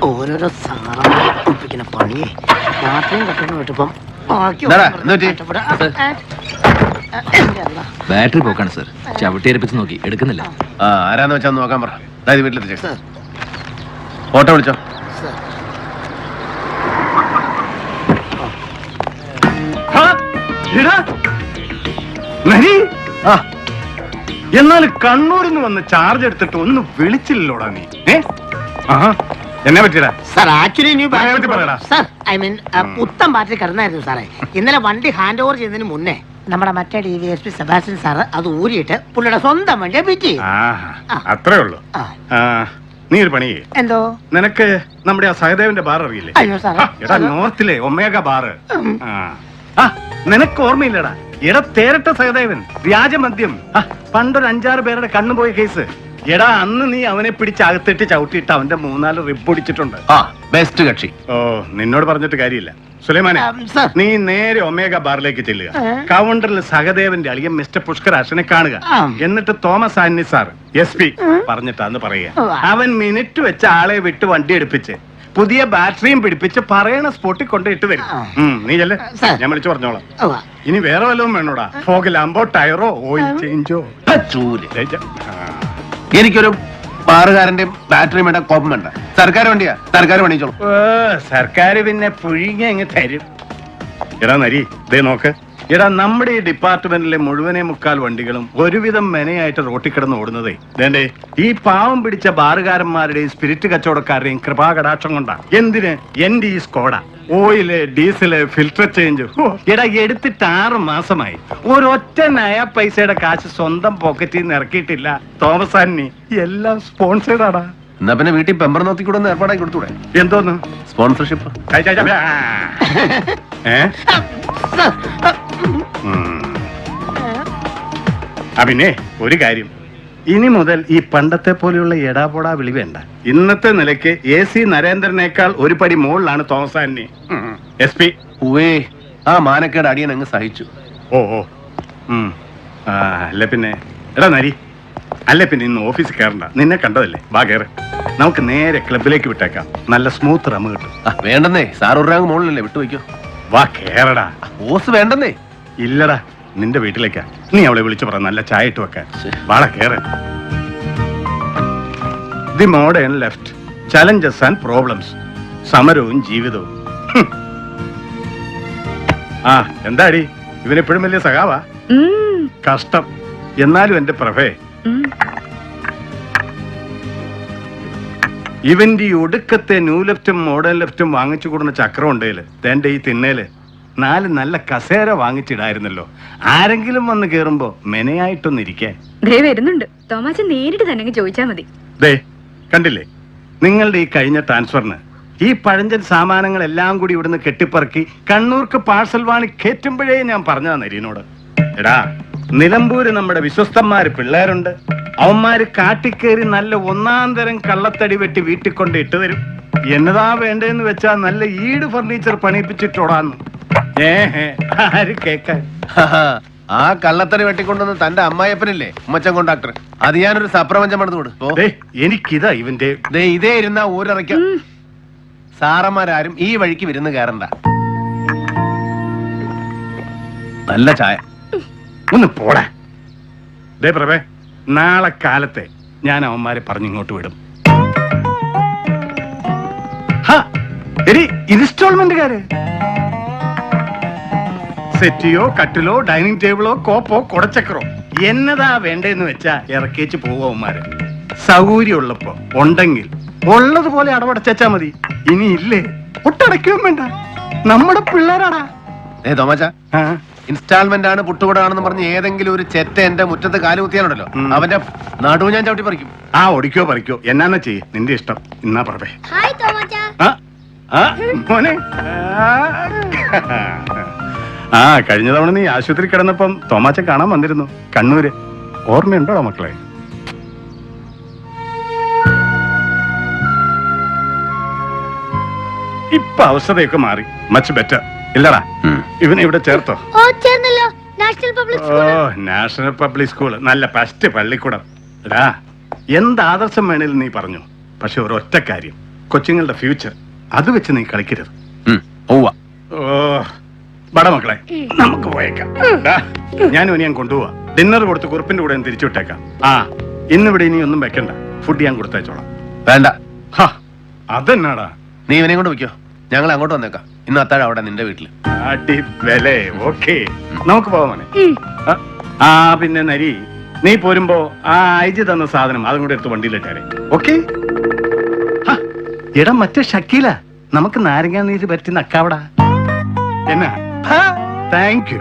ഓരോരോ സാറിനെ പണിയേ രാത്രിയും കട്ടണം വിട്ടപ്പം ബാറ്ററി പോക്കാണ് സർ. ചവിട്ടിയേൽപ്പിച്ച് നോക്കി എടുക്കുന്നില്ല. ആരാന്ന് വെച്ചാൽ നോക്കാൻ പറ. വീട്ടിലെത്തിച്ചേ. ഓട്ടോ വിളിച്ചോ. എന്നാൽ കണ്ണൂരിൽ നിന്ന് വന്ന് ചാർജ് എടുത്തിട്ട് ഒന്ന് വിളിച്ചില്ലല്ലോടാ നീ. എന്നെ പറ്റിയടാ sir. Actually sir I mean പുത്തൻ ബാറ്ററി കിടന്നായിരുന്നു സാറേ. ഇന്നലെ വണ്ടി ഹാൻഡ് ഓവർ ചെയ്തതിന് മുന്നേ നമ്മുടെ മറ്റേ DVSP സെബാസ്റ്റ്യൻ സാറ് അത് ഊരിയിട്ട് പുള്ളിയുടെ സ്വന്തം വണ്ടിയെ പിറ്റി. അത്രേ ഉള്ളൂ. നീ ഒരു പണി എന്തോ. നിനക്ക് നമ്മുടെ ആ സഹദേവന്റെ ബാർ അറിയില്ലേ? അയ്യോ സാറേ, എടാ നോർത്തിലെ ഒമേഗ ബാറ്. നിനക്ക് ഓർമ്മയില്ലടാ? എടാ തേരട്ട സഹദേവൻ വ്യാജമദ്യം പണ്ടൊരു 5-6 പേരുടെ കണ്ണുപോയ കേസ്. എടാ അന്ന് നീ അവനെ പിടിച്ച് അകത്തിട്ട് ചവിട്ടിയിട്ട് അവന്റെ 3-4 റിബ് പൊടിച്ചിട്ടുണ്ട്. ബെസ്റ്റ് കക്ഷി. ഓ നിന്നോട് പറഞ്ഞിട്ട് കാര്യമില്ല. സുലൈമാനെ, നീ നേരെ ഒമേഗ ബാറിലേക്ക് ചെല്ലുക. കൗണ്ടറിൽ സഹദേവന്റെ അളിയൻ മിസ്റ്റർ പുഷ്കരാശനെ കാണുക. എന്നിട്ട് തോമസ് ആന്നി സാർ SP പറഞ്ഞിട്ടാന്ന് പറയുക. അവൻ മിനിറ്റ് വെച്ച ആളെ വിട്ട് വണ്ടി എടുപ്പിച്ച് പുതിയ ബാറ്ററിയും പിടിപ്പിച്ച് പറയണ സ്പോട്ടിൽ കൊണ്ടിട്ട് വരും. നീ ചെല്ലേ, ഞാൻ വിളിച്ചു പറഞ്ഞോളാം. ഇനി വേറെ വല്ലതും വേണോടാ? ഫോഗ് ലാമ്പോ, ടയറോ, ഓയിൽ ചേഞ്ചോ? എനിക്കൊരു ബാറുകാരന്റെ ബാറ്ററി വേണ്ട, കോപ്പം വേണ്ട. സർക്കാർ വണ്ടിയാ, സർക്കാർ പണിച്ചോളൂ. സർക്കാർ പിന്നെ പുഴിങ്ങ അങ്ങ് തരും. എടാ നരി, ദേ നോക്ക്. എടാ നമ്മുടെ ഈ ഡിപ്പാർട്ട്മെന്റിലെ മുഴുവനെ 3/4 വണ്ടികളും ഒരുവിധം മെനയായിട്ട് റോട്ടിൽ കിടന്ന് ഓടുന്നതേ വേണ്ടേ ഈ പാവം പിടിച്ച ബാറുകാരന്മാരുടെയും സ്പിരിറ്റ് കച്ചവടക്കാരുടെയും കൃപാകടാക്ഷം കൊണ്ടാ. എന്തിന്? എന്റെ ഈ Skoda oil, diesel, filter change. എടാ എടുത്തിട്ട് 6 മാസമായി. ഒരൊറ്റ നയ പൈസയുടെ കാശ് സ്വന്തം പോക്കറ്റിൽ നിന്ന് ഇറക്കിയിട്ടില്ല. തോമസ് ആന്നി എല്ലാം സ്പോൺസേഡ് ആടാ. എന്നാ പിന്നെ വീട്ടിൽ പെമ്പർ നോക്കി കൂടെ ഒന്ന് ഏർപ്പാടാക്കി കൊടുത്തൂടെ? എന്തോന്ന് സ്പോൺസർഷിപ്പ്? പിന്നെ ഒരു കാര്യം, ഇനി മുതൽ ഈ പണ്ടത്തെ പോലെയുള്ള എടാപോടാ വിളി വേണ്ട. ഇന്നത്തെ നിലയ്ക്ക് AC നരേന്ദ്രനേക്കാൾ ഒരു പടി മുകളിലാണ് തോമസ് ആന്നി SP. ആ മാനക്കേട് അടിയൻ അങ്ങ് സഹിച്ചു. അല്ല പിന്നെ എടാ നരി, അല്ലെ പിന്നെ ഇന്ന് ഓഫീസിൽ കയറണ്ട. നിന്നെ കണ്ടതല്ലേ, വാ കയറ്. നമുക്ക് നേരെ ക്ലബിലേക്ക് വിട്ടേക്കാം. നല്ല സ്മൂത്ത് റമ്മ് കിട്ടും. വേണ്ടെന്നേ, സാർ ഒരു റാങ്ക് മുകളിലല്ലേ, വിട്ടുവയ്ക്കോ. വാ കേറടാ. ഓസ് വേണ്ടെന്നേ. ഇല്ലടാ, നിന്റെ വീട്ടിലേക്കാ. നീ അവളെ വിളിച്ചു പറ നല്ല ചായ ഇട്ട് വെക്കാൻ. വാള കേറ. The modern left, challenges and problems, സമരവും ജീവിതവും. എന്താടി ഇവനെപ്പോഴും വലിയ സഖാവാ? കഷ്ടം. എന്നാലും എന്റെ പ്രഭേ, ഇവന്റെ ഈ ഒടുക്കത്തെ ന്യൂ ലെഫ്റ്റും മോഡേൺ ലെഫ്റ്റും വാങ്ങിച്ചു കൊടുക്കുന്ന ചക്രം ഉണ്ടേല് തന്റെ ഈ തിന്നേല് 4 നല്ല കസേര വാങ്ങിച്ചിടായിരുന്നല്ലോ. ആരെങ്കിലും വന്ന് കേറുമ്പോ മെനയായിട്ടൊന്നിരിക്കാൻ. വരുന്നുണ്ട് തോമാച്ചൻ, നേരിട്ട് തന്നെ ചോദിച്ചാ മതി. ദേ കണ്ടില്ലേ, നിങ്ങളുടെ ഈ കഴിഞ്ഞ ട്രാൻസ്ഫറിന് ഈ പഴഞ്ചൻ സാമാനങ്ങളെല്ലാം കൂടി ഇവിടുന്ന് കെട്ടിപ്പറക്കി കണ്ണൂർക്ക് പാഴ്സൽ വാണി കയറ്റുമ്പോഴേ ഞാൻ പറഞ്ഞതാ നരീനോട്. എടാ നിലമ്പൂര് നമ്മുടെ വിശ്വസ്തന്മാര് പിള്ളേരുണ്ട്. അവന്മാര് കാട്ടിക്കേറി നല്ല 1-ാം തരം കള്ളത്തടി വെട്ടി വീട്ടിൽ കൊണ്ട് ഇട്ടു തരും. എന്നതാ വേണ്ടേന്ന് വെച്ചാ നല്ല ഈട് ഫർണിച്ചർ പണിയിപ്പിച്ചിട്ടോടാന്ന്. ആര് കേക്കാൻ? ആ കള്ളത്തടി വെട്ടിക്കൊണ്ടുവന്ന് തന്റെ അമ്മായിയപ്പനില്ലേ ഉമ്മച്ചൻ കോണ്ടാക്ടർ, അത് ഞാനൊരു സപ്രപഞ്ചം പണിത് കൊടു. എനിക്കിതാ ഇവന്റെ ഇതേ ഇരുന്ന ഊരറയ്ക്ക. സാറന്മാരാരും ഈ വഴിക്ക് വിരുന്ന് കയറണ്ട. നല്ല ചായ. ഒന്ന് പോടാ. ദേ പ്രഭേ, നാളെ കാലത്തെ ഞാൻ അവന്മാരെ പറഞ്ഞിങ്ങോട്ട് വിടും. ഇൻസ്റ്റാൾമെന്റുകാര് സെറ്റിയോ കട്ടിലോ ഡൈനിങ് ടേബിളോ കോപ്പോ കുടച്ചക്കറോ എന്നതാ വേണ്ടെന്ന് വെച്ചാ ഇറക്കിച്ച് പോവന്മാര്. സൗകര്യമുള്ളപ്പോ ഉണ്ടെങ്കിൽ ഉള്ളതുപോലെ അടവടച്ചാ മതി. ഇനി ഇല്ലേ ഒട്ടടയ്ക്കുകയും വേണ്ട. നമ്മുടെ പിള്ളേരാടാ. ഇൻസ്റ്റാൾമെന്റ് ആണ് പുട്ടുകൂടാണെന്ന് പറഞ്ഞ് ഏതെങ്കിലും ഒരു ചെറ്റ എന്റെ മുറ്റത്ത് കാല് കുത്തിയാലുണ്ടല്ലോ, അവന്റെ നടുവ് ഞാൻ ചവിട്ടി പറിക്കും. ഒടിക്കോ പറിക്കോ എന്നാ ചെയ്യ്, നിന്റെ ഇഷ്ടം. ഇന്നാ പറവേ മോനെ. കഴിഞ്ഞ തവണ നീ ആശുപത്രി കിടന്നപ്പം തോമാച്ചൻ കാണാൻ വന്നിരുന്നു കണ്ണൂര്. ഓർമ്മയുണ്ടോടാ മക്കളെ? ഇപ്പൊ അവസ്ഥയൊക്കെ മാറി. മച്ച് ബെറ്റർ ഇല്ലടാ. ഇവനെ ഇവിടെ ചേർത്തോ? നാഷണൽ പബ്ലിക് സ്കൂൾ നല്ല ഫസ്റ്റ് പള്ളിക്കൂടം. എന്ത് ആദർശം വേണേലും നീ പറഞ്ഞു. പക്ഷെ ഒരൊറ്റ കാര്യം, കൊച്ചുങ്ങളുടെ ഫ്യൂച്ചർ അത് വെച്ച് നീ കളിക്കരുത്. പോവാ. ഓ ബട മക്കളെ, നമുക്ക് പോയേക്കാം. ഞാനും ഇനി ഞാൻ കൊണ്ടുപോവാ. ഡിന്നർ കൊടുത്ത് കുറിപ്പിന്റെ കൂടെ തിരിച്ചു വിട്ടേക്കാം. ആ ഇന്നിവിടെ ഇനി ഒന്നും വെക്കണ്ട, ഫുഡ് ഞാൻ കൊടുത്തയച്ചോളാം. വേണ്ട, അതെന്നാടാ? നീ ഇവനെയും കൊണ്ട് വെക്കോ, ഞങ്ങൾ അങ്ങോട്ട് വന്നേക്കാം. ഇന്ന് അത്താഴം അവിടെ നിന്റെ വീട്ടില്. വില ഓക്കെ, നമുക്ക് പോവാമേ. ആ പിന്നെ നരി, നീ പോരുമ്പോ ആ അയച്ചു തന്ന സാധനം അതും കൂടെ എടുത്ത് വണ്ടിയിലിട്ടേ. ഓക്കെ. എടാ മറ്റേ ഷക്കീല, നമുക്ക് നാരങ്ങാ നീര് പറ്റി നക്കാവടാ. എന്നാ താങ്ക് യു.